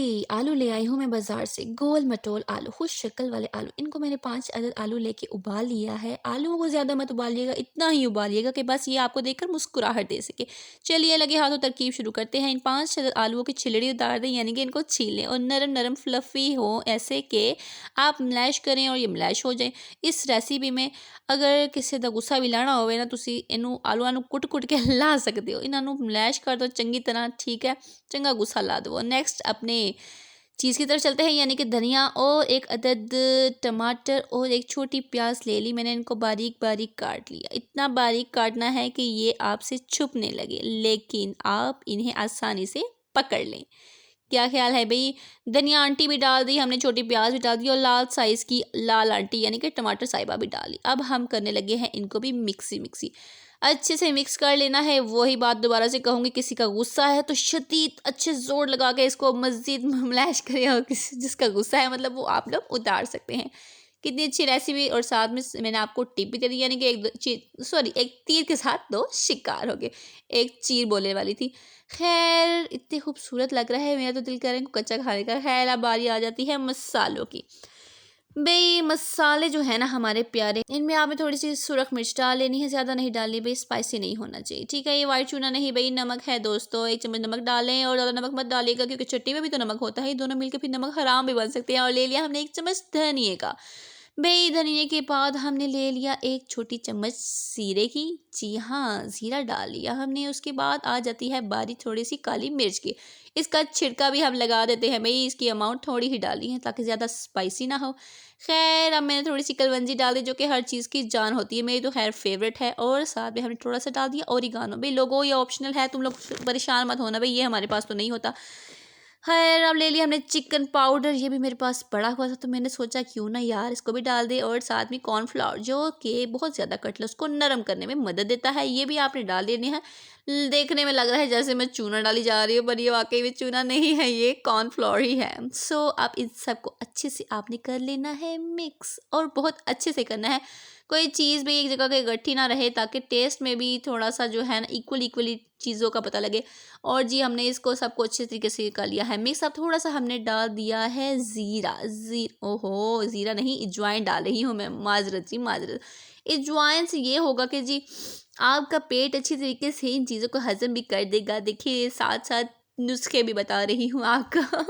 जी, आलू ले आई हूँ मैं बाज़ार से, गोल-मटोल आलू, खुश शक्ल वाले आलू। इनको मैंने 5 अदद आलू लेके उबाल लिया है। आलूओं को ज़्यादा मत उबालिएगा, इतना ही उबालिएगा कि बस ये आपको देखकर मुस्कुराहट दे सके। चलिए लगे हाथों तरकीब शुरू करते हैं। इन 5 अदद आलूओं की छिलड़ी उतार दें, यानी कि इनको छील लें और नरम-नरम फ्लफ़ी हो, ऐसे कि आप मैश करें और ये मैश हो जाएँ। इस रेसिपी में अगर ਕਿਸੇ ਦਾ ਗੁੱਸਾ ਵੀ ਲਾਣਾ ਹੋਵੇ ਨਾ ਤੁਸੀਂ ਇਹਨੂੰ ਆਲੂਆਂ ਨੂੰ ਕੁੱਟ-ਕੁੱਟ ਕੇ ਲਾ ਸਕਦੇ ਹੋ। ਇਹਨਾਂ ਨੂੰ ਮੈਸ਼ कर दो चंगी तरह, ठीक है? चंगा गुस्सा ला दो। नेक्स्ट अपने चीज़ की तरफ चलते हैं, यानी कि धनिया और 1 अदद टमाटर और 1 छोटी प्याज ले ली मैंने, इनको बारीक-बारीक काट लिया। इतना बारीक काटना है कि ये आपसे छुपने लगे, लेकिन आप इन्हें आसानी से पकड़ लें। क्या ख्याल है भई? धनिया आंटी भी डाल दी हमने, छोटी प्याज भी डाल दी और लाल साइज़ की लाल आंटी यानी कि टमाटर साहिबा भी डाल ली। अब हम करने लगे हैं इनको भी मिक्सी अच्छे से मिक्स कर लेना है। वही बात दोबारा से कहूँगी, किसी का गुस्सा है तो शदीद अच्छे ज़ोर लगा के इसको मज़ीद मैश करें और किसी जिसका गुस्सा है मतलब वो आप लोग उतार सकते हैं। कितनी अच्छी रेसिपी, और साथ में मैंने आपको टिप भी दे दी, यानी कि एक तीर के साथ 2 शिकार हो गए। एक चीर बोलने वाली थी। ख़ैर इतने खूबसूरत लग रहा है, मेरा तो दिल कर रहा है इनको कच्चा खाने का। ख़ैर अब बारी आ जाती है मसालों की। भई मसाले जो है ना हमारे प्यारे, इनमें आपने थोड़ी-सी सुरख मिर्च डाल लेनी है, ज़्यादा नहीं डालनी भई, स्पाइसी नहीं होना चाहिए, ठीक है? ये व्हाइट चूना नहीं भई, नमक है दोस्तों, 1 चम्मच नमक डालें और ज़्यादा नमक मत डालिएगा क्योंकि चटनी में भी तो नमक होता है, ये दोनों मिलके फिर नमक हराम भी बन सकते हैं। और ले लिया हमने 1 चम्मच धनिये का। भई धनिये के बाद हमने ले लिया 1 छोटी चम्मच ज़ीरे की। जी हाँ, ज़ीरा डाल लिया हमने। उसके बाद आ जाती है बारी थोड़ी-सी काली मिर्च की। इसका छिड़का भी हम लगा देते हैं भई, इसकी अमाउंट थोड़ी ही डालनी है ताकि ज़्यादा स्पाइसी ना हो। ख़ैर अब मैंने थोड़ी-सी कलवंजी डाल दी, जो कि हर चीज़ की जान होती है, मेरी तो ख़ैर फ़ेवरेट है। और साथ में हमने थोड़ा-सा डाल दिया ओरिगानो। भई लोगों ये ऑप्शनल है, तुम लोग परेशान मत होना भई, ये हमारे पास तो नहीं होता। ख़ैर अब ले लिया हमने चिकन पाउडर, ये भी मेरे पास पड़ा हुआ था तो मैंने सोचा क्यों ना यार इसको भी डाल दें। और साथ में कॉर्नफ्लावर, जो कि बहुत ज़्यादा कटलेट्स को नरम करने में मदद देता है, ये भी आपने डाल देने हैं। देखने में लग रहा है जैसे मैं चूना डाली जा रही हूँ, पर ये वाक़ई में चूना नहीं है, ये कॉर्नफ्लोर ही है। सो अब इन सबको अच्छे से आपने कर लेना है मिक्स, और बहुत अच्छे से करना है। कोई चीज़ भी एक जगह पे इकट्ठी ना रहे, ताकि टेस्ट में भी थोड़ा-सा जो है ना इक्वली चीज़ों का पता लगे। और जी हमने इसको सबको अच्छे तरीके से कर लिया है मिक्स। अब थोड़ा-सा हमने डाल दिया है ज़ीरा, ओहो! ज़ीरा नहीं, अजवाइन डाल रही हूँ मैं, माज़रत जी माज़रत। अजवाइन से ये होगा कि जी आपका पेट अच्छी तरीके से इन चीज़ों को हज़म भी कर देगा। देखिए साथ-साथ नुस्खे भी बता रही हूँ आपको।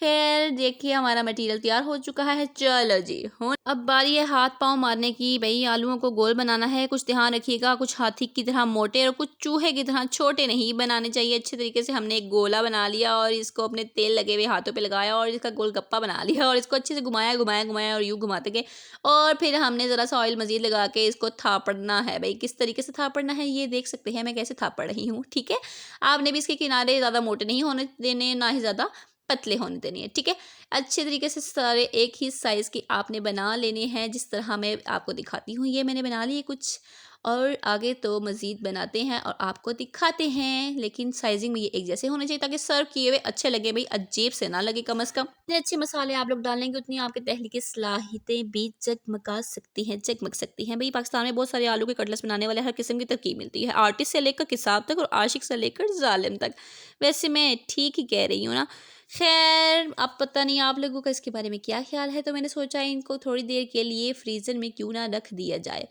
ख़ैर देखिए हमारा मटीरियल तैयार हो चुका है। चलो जी, हो अब बारी है हाथ-पाँव मारने की। भई आलूओं को गोल बनाना है, कुछ ध्यान रखिएगा, कुछ हाथी की तरह मोटे और कुछ चूहे की तरह छोटे नहीं बनाने चाहिए। अच्छे तरीके से हमने एक गोला बना लिया और इसको अपने तेल लगे हुए हाथों पे लगाया और इसका गोलगप्पा बना लिया और इसको अच्छे से घुमाया और यूँ घुमाते गए। और फिर हमने ज़रा-सा ऑयल मज़ीद लगा के इसको थापड़ना है। भई किस तरीके से थापड़ना है ये देख सकते हैं मैं कैसे थापड़ रही हूँ, ठीक है? आपने भी इसके किनारे ज़्यादा मोटे नहीं होने देने, ना ही ज़्यादा पतले होने देने हैं, ठीक है? अच्छे तरीके से सारे एक ही साइज़ के आपने बना लेने हैं, जिस तरह मैं आपको दिखाती हूँ। ये मैंने बना लिए कुछ, और आगे तो मज़ीद बनाते हैं और आपको दिखाते हैं। लेकिन साइज़िंग में ये एक जैसे होने चाहिए ताकि सर्व किए हुए अच्छे लगे, भई अजीब से ना लगे कम से कम। जितने अच्छे मसाले आप लोग डालेंगे उतनी आपकी तहली की सलाहियतें भी जगमग सकती हैं। भई पाकिस्तान में बहुत सारे आलू के कटलेट्स बनाने वाले हर किस्म की तरकीब मिलती है, आर्टिस्ट से लेकर किसाब तक और आशिक से लेकर ज़ालिम तक। वैसे मैं ठीक ही कह रही हूँ ना? ख़ैर अब पता नहीं आप लोगों का इसके बारे में क्या ख़्याल है, तो मैंने सोचा इनको थोड़ी देर के लिए फ्रीज़र में क्यों ना रख दिया जाए।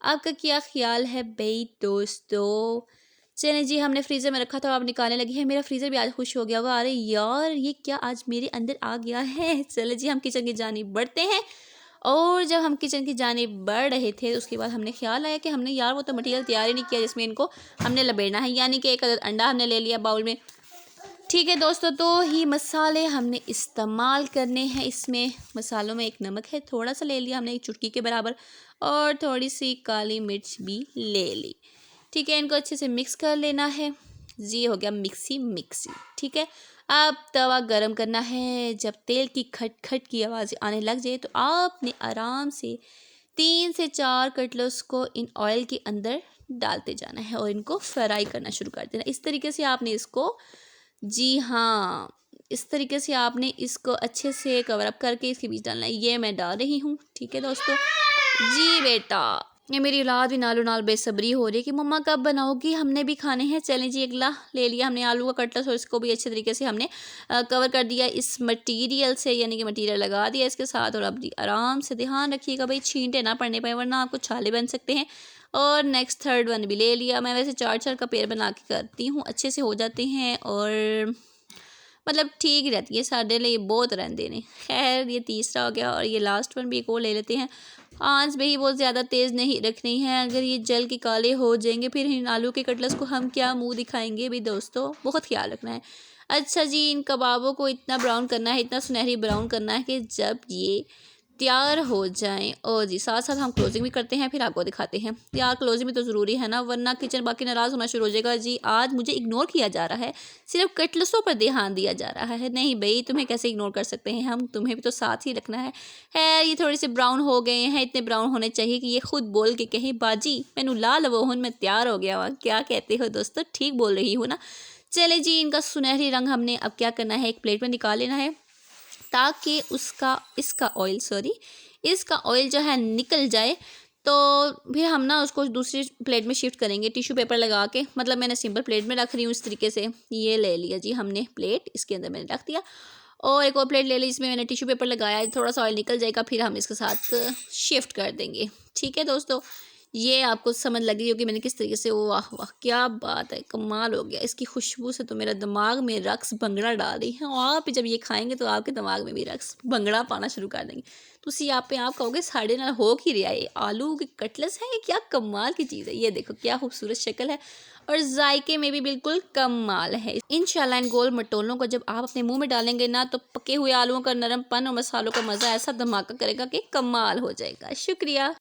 आपका क्या ख़्याल है भई दोस्तों? चलें जी, हमने फ्रीज़र में रखा था, अब निकालने लगे हैं। मेरा फ्रीज़र भी आज खुश हो गया होगा, अरे यार ये क्या आज मेरे अंदर आ गया है। चलें जी हम किचन की जानिब बढ़ते हैं। और जब हम किचन की जानिब बढ़ रहे थे उसके बाद हमने ख़्याल आया कि हमने यार वो तो मटीरियल तैयार ही नहीं किया जिसमें इनको हमने लपेटना है, यानी कि 1 अदद अंडा हमने ले लिया बाउल में। ठीक है दोस्तों, 2 ही मसाले हमने इस्तेमाल करने हैं इसमें। मसालों में एक नमक है, थोड़ा-सा ले लिया हमने, 1 चुटकी के बराबर, और थोड़ी-सी काली मिर्च भी ले ली। ठीक है, इनको अच्छे से मिक्स कर लेना है। जी हो गया मिक्सी, ठीक है। अब तवा गरम करना है। जब तेल की खट-खट की आवाज़ आने लग जाए तो आपने आराम से 3 से 4 कटलेट्स को इन ऑयल के अंदर डालते जाना है और इनको फ्राई करना शुरू कर देना। इस तरीके से आपने इसको, जी हाँ, इस तरीके से आपने इसको अच्छे से कवर अप करके इसके बीच डालना है। ये मैं डाल रही हूँ, ठीक है दोस्तों? जी बेटा। ये मेरी औलाद भी नालो नाल बेसब्री हो रही है कि मम्मा कब बनाओगी, हमने भी खाने हैं। चलें जी, अगला ले लिया हमने आलू का कटलेट्स और इसको भी अच्छे तरीके से हमने कवर कर दिया इस मटेरियल से, यानी कि मटेरियल लगा दिया इसके साथ। और अब आराम से ध्यान रखिएगा भाई छींटे ना पड़ने पाए, वरना आपको छाले बन सकते हैं। और नेक्स्ट थर्ड वन भी ले लिया। मैं वैसे 4-4 का पेड़ बना के करती हूँ, अच्छे से हो जाते हैं और मतलब ठीक ही रहती है साढ़े लिए बहुत रहते ने। खैर ये तीसरा हो गया और ये लास्ट वन भी एक और ले लेते हैं। आंच भी ही बहुत ज़्यादा तेज़ नहीं रखनी है, अगर ये जल के काले हो जाएंगे फिर इन आलू के कटलेट्स को हम क्या मुंह दिखाएंगे भी दोस्तों, बहुत ख्याल रखना है। अच्छा जी, इन कबाबों को इतना ब्राउन करना है, इतना सुनहरी ब्राउन करना है कि जब ये तैयार हो जाएं। और जी साथ साथ हम क्लोजिंग भी करते हैं, फिर आपको दिखाते हैं। यार क्लोजिंग भी तो ज़रूरी है ना, वरना किचन बाकी नाराज़ होना शुरू हो जाएगा। जी आज मुझे इग्नोर किया जा रहा है, सिर्फ कटलेट्सों पर ध्यान दिया जा रहा है। नहीं भाई, तुम्हें कैसे इग्नोर कर सकते हैं हम, तुम्हें भी तो साथ ही रखना है। ये थोड़े से ब्राउन हो गए हैं, इतने ब्राउन होने चाहिए कि ये खुद बोल के कहें बाजी मैनू ला लवो हूँ, मैं तैयार हो गया वहाँ। क्या कहते हो दोस्तों, ठीक बोल रही हूँ ना। चले जी, इनका सुनहरी रंग हमने अब क्या करना है, एक प्लेट में निकाल लेना है ताकि इसका ऑयल जो है निकल जाए। तो फिर हम ना उसको दूसरी प्लेट में शिफ्ट करेंगे टिश्यू पेपर लगा के। मतलब मैंने सिंपल प्लेट में रख रही हूँ इस तरीके से। ये ले लिया जी हमने प्लेट, इसके अंदर मैंने रख दिया और एक और प्लेट ले ली, इसमें मैंने टिश्यू पेपर लगाया। थोड़ा सा ऑयल निकल जाएगा फिर हम इसके साथ शिफ्ट कर देंगे। ठीक है दोस्तों, ये आपको समझ लगी होगी मैंने किस तरीके से। वाह वाह क्या बात है, कमाल हो गया। इसकी खुशबू से तो मेरा दिमाग में रक्स भंगड़ा डाल रही है। और आप जब ये खाएंगे तो आपके दिमाग में भी रक्स भंगड़ा पाना शुरू कर देंगे। तुसी आप पे आप कहोगे साढ़े नाल हो की रहा है, आलू के कटलेट्स है, ये क्या कमाल की चीज़ है। ये देखो क्या खूबसूरत शक्ल है और जायके में भी बिल्कुल कमाल है। इंशाल्लाह इन गोल मटोलों को जब आप अपने मुंह में डालेंगे ना, तो पके हुए आलूओं का नरमपन और मसालों का मज़ा ऐसा धमाका करेगा कि कमाल हो जाएगा। शुक्रिया।